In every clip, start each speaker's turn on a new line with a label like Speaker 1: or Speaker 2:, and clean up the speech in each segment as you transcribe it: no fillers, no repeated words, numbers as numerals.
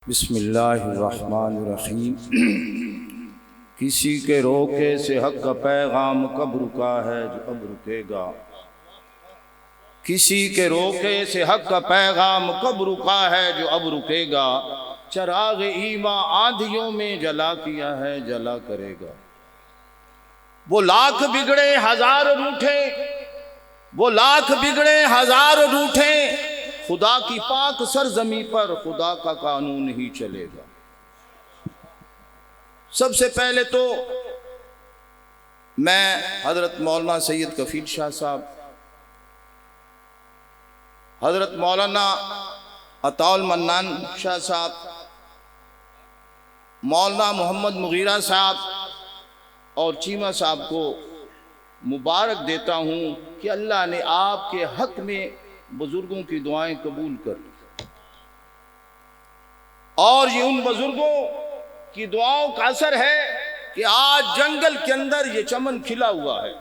Speaker 1: बिस्मिल्लाहिर्रहमानिर्रहीम। किसी के रोके से हक का पैगाम कब रुका है जो अब रुकेगा। किसी के रोके से हक का पैगाम कब रुका है जो अब रुकेगा। चराग ईमा आंधियों में जला किया है जला करेगा। वो लाख बिगड़े हजार रूठे, वो लाख बिगड़े हजार रूठे, खुदा की पाक सरजमी पर खुदा का कानून ही चलेगा। सबसे पहले तो मैं हजरत मौलाना सैयद कफील शाह साहब, हजरत मौलाना अताउल मन्नान शाह साहब, मौलाना मोहम्मद मुगीरा साहब और चीमा साहब को मुबारक देता हूँ कि अल्लाह ने आपके हक में बुजुर्गों की दुआएं कबूल कर ली और ये उन बुजुर्गों की दुआओं का असर है कि आज जंगल के अंदर ये चमन खिला हुआ है।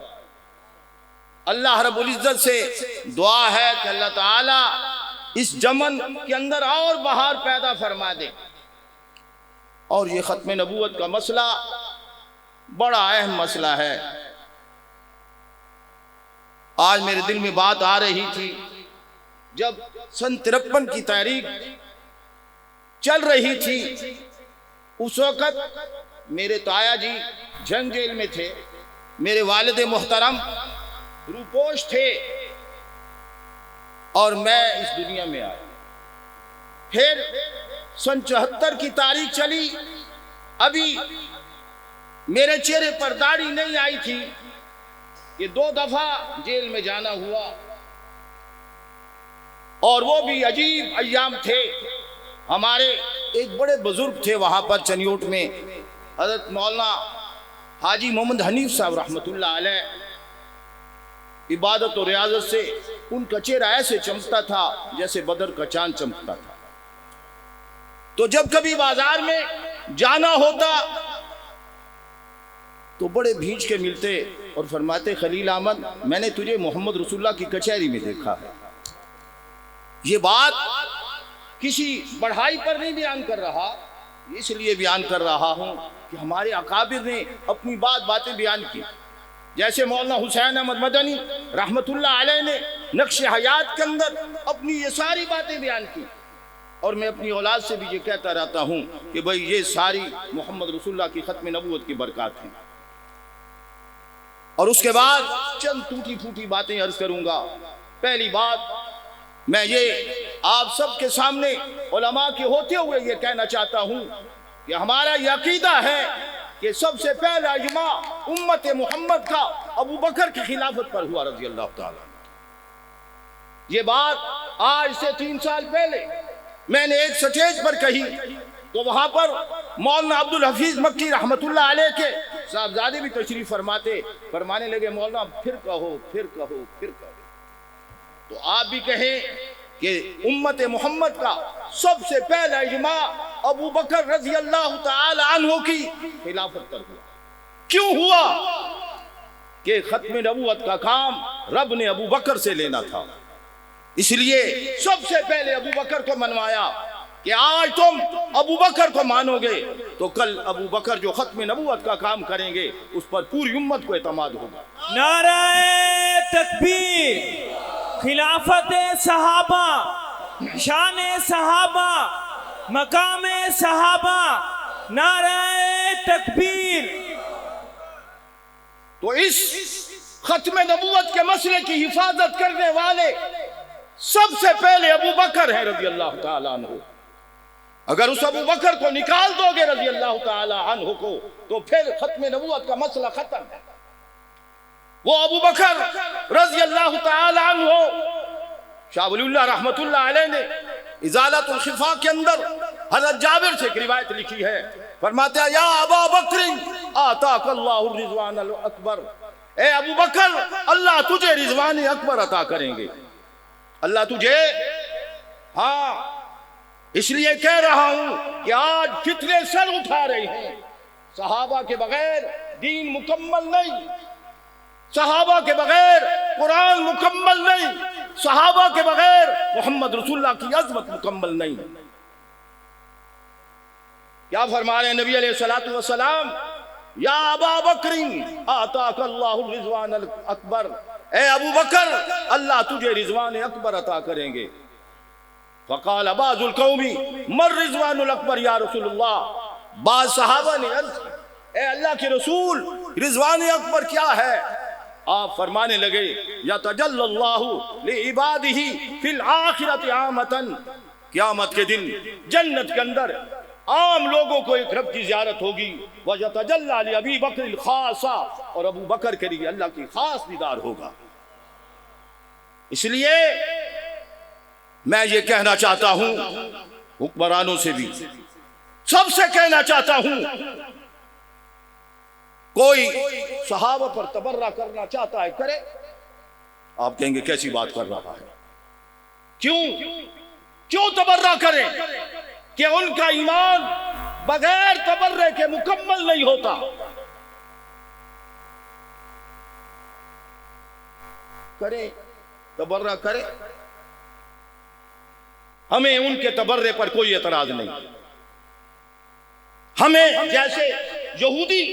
Speaker 1: अल्लाह रब्बुल इज्जत से दुआ है कि अल्लाह ताला इस चमन के अंदर और बहार पैदा फरमा दे। और ये खत्म नबूवत का मसला बड़ा अहम मसला है। आज मेरे दिल में बात आ रही थी, जब सन 53 की तारीख चल रही थी, उस वक़्त मेरे ताया जी जंग जेल में थे, मेरे वालिद मोहतरम रूपोश थे और मैं इस दुनिया में आया। फिर सन 74 की तारीख चली, अभी मेरे चेहरे पर दाढ़ी नहीं आई थी। ये 2 दफा जेल में जाना हुआ और वो भी अजीब अय्याम थे। हमारे एक बड़े बुजुर्ग थे वहाँ पर चनियोट में, हज़रत मौलाना हाजी मोहम्मद हनीफ साहब रहमतुल्लाह अलैह। इबादत और रियाजत से उनका चेहरा ऐसे चमकता था जैसे बदर का चांद चमकता था। तो जब कभी बाजार में जाना होता तो बड़े भींच के मिलते और फरमाते, खलील अहमद, मैंने तुझे मोहम्मद रसूलुल्लाह की कचहरी में देखा है। ये बात किसी बढ़ाई पर नहीं बयान कर रहा, इसलिए बयान कर रहा हूँ कि हमारे अकाबिर ने अपनी बातें बयान की। जैसे मौलाना हुसैन अहमद मदनी रहमतुल्लाह अलैह ने नक्श हयात के अंदर अपनी ये सारी बातें बयान की। और मैं अपनी औलाद से भी ये कहता रहता हूँ कि भाई ये सारी मोहम्मद रसूलुल्लाह की खत्म नबूवत की बरकत हैं। और उसके बाद चंद टूटी फूटी बातें अर्ज करूँगा। पहली बात, मैं ये आप सबके सामने उलमा के होते हुए ये कहना चाहता हूँ कि हमारा ये अकीदा है कि सबसे पहला इज्मा उम्मत मोहम्मद का अबू बकर की खिलाफत पर हुआ रज़ी अल्लाह ताला। ये बात आज से 3 साल पहले मैंने एक स्टेज पर कही, तो वहाँ पर मौलाना अब्दुल हफीज मक्की रहमतुल्लाह अलैह के साहबजादे भी तशरीफ फरमाने लगे, मौलाना फिर कहो फिर कहो फिर कहो। तो आप भी कहें कि उम्मत मोहम्मद का सबसे पहला इज्मा अबू बकर रज़ी अल्लाह ताला अन्हु की खिलाफत पर हुआ। क्यों हुआ? कि खत्म नबूवत का काम रब ने अबू बकर से लेना था, इसलिए सबसे पहले अबू बकर को मनवाया कि आज तुम अबू बकर को मानोगे तो कल अबू बकर जो खत्म नबूवत का काम करेंगे उस पर पूरी उम्मत को एतमाद होगा।
Speaker 2: नारे तकबीर, खिलाफत सहाबा, शान सहाबा, मकाम सहाबा, नारे तकबीर। तो इस खत्म नबूवत के मसले की हिफाजत करने वाले सबसे पहले अबू बकर है रज़ी अल्लाह ताला अन्हु। अगर उस अबू बकर को निकाल दोगे रज़ी अल्लाह ताला अन्हु को, तो फिर खत्म नबूवत का मसला खत्म है। वो अबू बकर रज़ी अल्लाह ताला अन्हु, शाह वलीउल्लाह रहमतुल्लाह अलैह ने इज़ालतुल खिफा के अंदर हज़रत जाबिर से एक रिवायत लिखी है, फरमाते हैं, या अबा बकर आताकल्लाहु रिज़वानुल अकबर, ए अबू बकर, अल्लाह तुझे रिज़वान अकबर अता करेंगे, अल्लाह तुझे। हाँ, इसलिए कह रहा हूं कि आज फितने सर उठा रहे हैं। सहाबा के बगैर दीन मुकम्मल नहीं, सहाबा के बगैर कुरान मुकम्मल नहीं, सहाबा के बगैर मोहम्मद रसूलुल्लाह की अज़मत मुकम्मल नहीं। क्या फरमा रहे नबी अलैहिस्सलातु वस्सलाम, या अबा बकरिन आताकल्लाहु रिज़वान अकबर, ए अबू बकर अल्लाह तुझे रिज़वान अकबर अता करेंगे। फ़क़ाल बाज़ुल क़ौमी मर रिज़वानुल अकबर या रसूलल्लाह, बाज़ सहाबा ने अर्ज़ की, ए अल्लाह के रसूल रिज़वान अकबर क्या है? आप फरमाने लगे, यतजल्लल्लाहु लिइबादिही फिल आखिरति आमतन, क़यामत के दिन जन्नत के अंदर आम लोगों को एक रब की ज़ियारत होगी, व यतजल्ला लि अबी बकर खासा, और अबू बकर के लिए अल्लाह की खास दीदार होगा। इसलिए मैं ये कहना चाहता हूं हुक्मरानों से भी, सबसे कहना चाहता हूं, कोई सहाबा पर तबर्रा करना चाहता है करे। आप कहेंगे कैसी बात कर रहा है, क्यों तबर्रा करें? कि उनका ईमान बगैर तबर्रे के मुकम्मल नहीं होता। करे तबर्रा करे, हमें उनके तबर्रे पर कोई एतराज नहीं। हमें जैसे यहूदी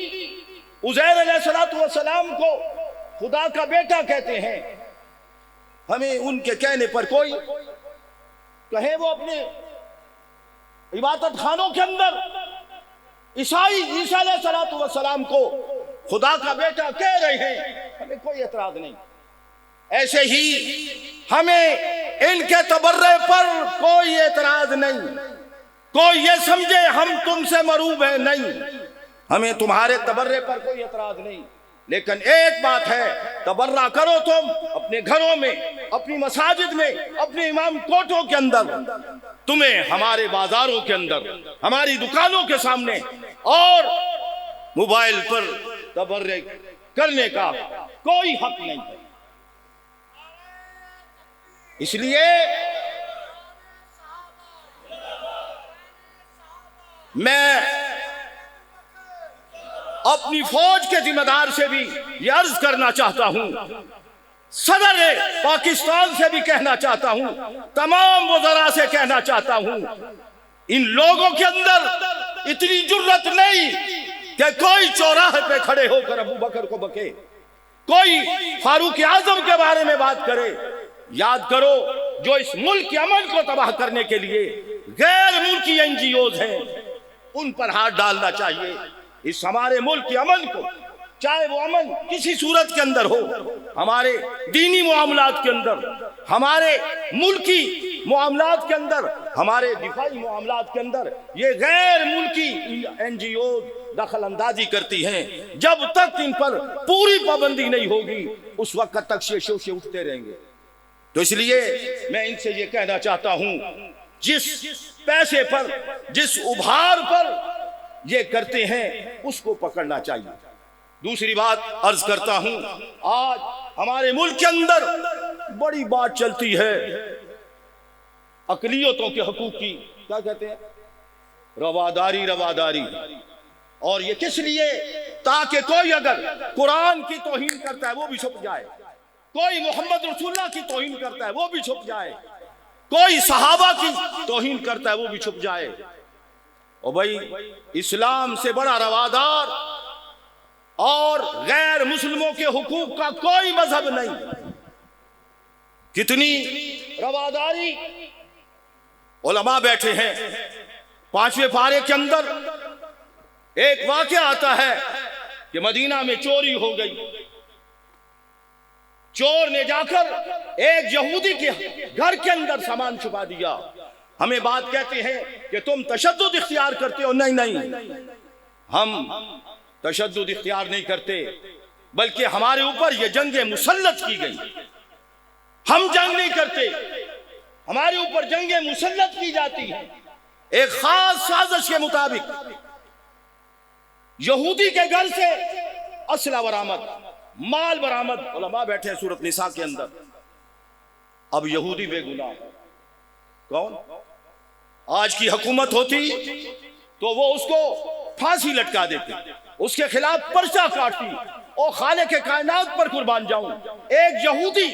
Speaker 2: उज़ैर अलैहिस्सलातु वस्सलाम को खुदा का बेटा कहते हैं, हमें उनके कहने पर कोई कहे वो अपने इबादत खानों के अंदर ईसाई ईसा अलैहिस्सलातु वस्सलाम को खुदा का बेटा कह रहे हैं, हमें कोई एतराज नहीं। ऐसे ही हमें इनके तबर्रे पर कोई एतराज नहीं। कोई ये समझे हम तुमसे मरूब हैं, नहीं, हमें तुम्हारे तबर्रे पर कोई एतराज नहीं। लेकिन एक बात है, तबर्रा करो तुम अपने घरों में, अपनी मसाजिद में, अपने इमाम कोटों के अंदर, तुम्हें हमारे बाजारों के अंदर, हमारी दुकानों के सामने और मोबाइल पर तबर्रे करने का कोई हक नहीं है। इसलिए मैं अपनी फौज के जिम्मेदार से भी यह अर्ज करना चाहता हूं, सदर पाकिस्तान से भी कहना चाहता हूं, तमाम वज़रा से कहना चाहता हूं, इन लोगों के अंदर इतनी जुर्रत नहीं कि कोई चौराहे पे खड़े होकर अबू बकर को बके, कोई फारूक आजम के बारे में बात करे। याद करो, जो इस मुल्क के अमन को तबाह करने के लिए गैर मुल्की NGOs हैं, उन पर हाथ डालना चाहिए। इस हमारे मुल्क के अमन को, चाहे वो अमन किसी सूरत के अंदर हो, हमारे दीनी मामलात के अंदर, हमारे मुल्की मामलात के अंदर, हमारे दिफाई मामलात के अंदर, ये गैर मुल्की NGOs दखल अंदाजी करती हैं। जब तक इन पर पूरी पाबंदी नहीं होगी, उस वक्त तक शेषों से उठते रहेंगे। तो इसलिए मैं इनसे ये कहना चाहता हूं, जिस पैसे पर, जिस उभार पर ये करते हैं, उसको पकड़ना चाहिए। दूसरी बात अर्ज करता हूं, आज हमारे मुल्क के अंदर बड़ी बात चलती है अकलियतों के हकूक की, क्या कहते हैं, रवादारी रवादारी। और ये किस लिए? ताकि कोई अगर कुरान की तौहीन करता है वो भी छुप जाए, कोई मोहम्मद रसूलुल्लाह की तौहीन करता है वो भी छुप जाए, कोई सहाबा की तौहीन करता है वो भी छुप जाए। और भाई, इस्लाम से बड़ा रवादार और गैर मुस्लिमों के हुकूक का कोई मजहब नहीं। कितनी रवादारी उलमा बैठे हैं। 5वें पारे के अंदर एक वाक़या आता है कि मदीना में चोरी हो गई। चोर ने जाकर एक यहूदी के घर के अंदर सामान छुपा दिया। हमें बात कहते हैं कि तुम तशद्दुद इख्तियार करते हो। नहीं नहीं, हम तशद्दुद इख्तियार नहीं करते, बल्कि हमारे ऊपर यह जंग मुसल्लत की गई। हम जंग नहीं करते, हमारे ऊपर जंग मुसल्लत की जाती है। एक खास साजिश के मुताबिक यहूदी के घर से असला बरामद, माल बरामद। उलमा बैठे हैं सूरत निसा के अंदर। अब यहूदी बेगुनाह कौन? आज की हुकूमत होती तो वो उसको फांसी लटका देती, उसके खिलाफ पर्चा काटती और खाले के कायनात पर कुर्बान जाऊं। एक यहूदी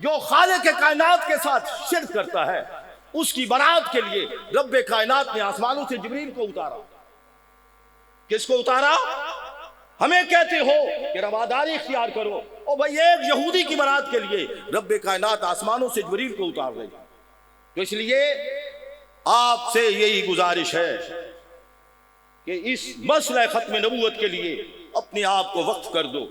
Speaker 2: जो खाले के कायनात के साथ शिर्क करता है, उसकी बरात के लिए रब्बे कायनात ने आसमानों से जिब्रील को उतारा किसको उतारा? हमें कहते हो कि रवादारी इख्तियार करो, और भाई एक यहूदी की बरात के लिए रब्बे कायनात आसमानों से जिब्रील को उतार रहे। तो इसलिए आपसे यही गुजारिश है कि इस मसला खत्म नबूवत के लिए अपने आप को वक्फ कर दो।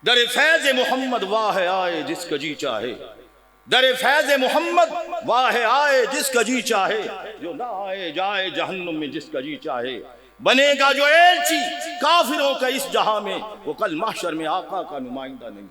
Speaker 2: दर फैज मोहम्मद वाह आए जिसका जी चाहे, दर फैज मोहम्मद वाह आए जिसका जी चाहे, जो ना आए जाए जहन्नुम में जिसका जी चाहे। बनेगा जो एलची काफिरों का इस जहां में, वो कल महशर में आका का नुमाइंदा नहीं।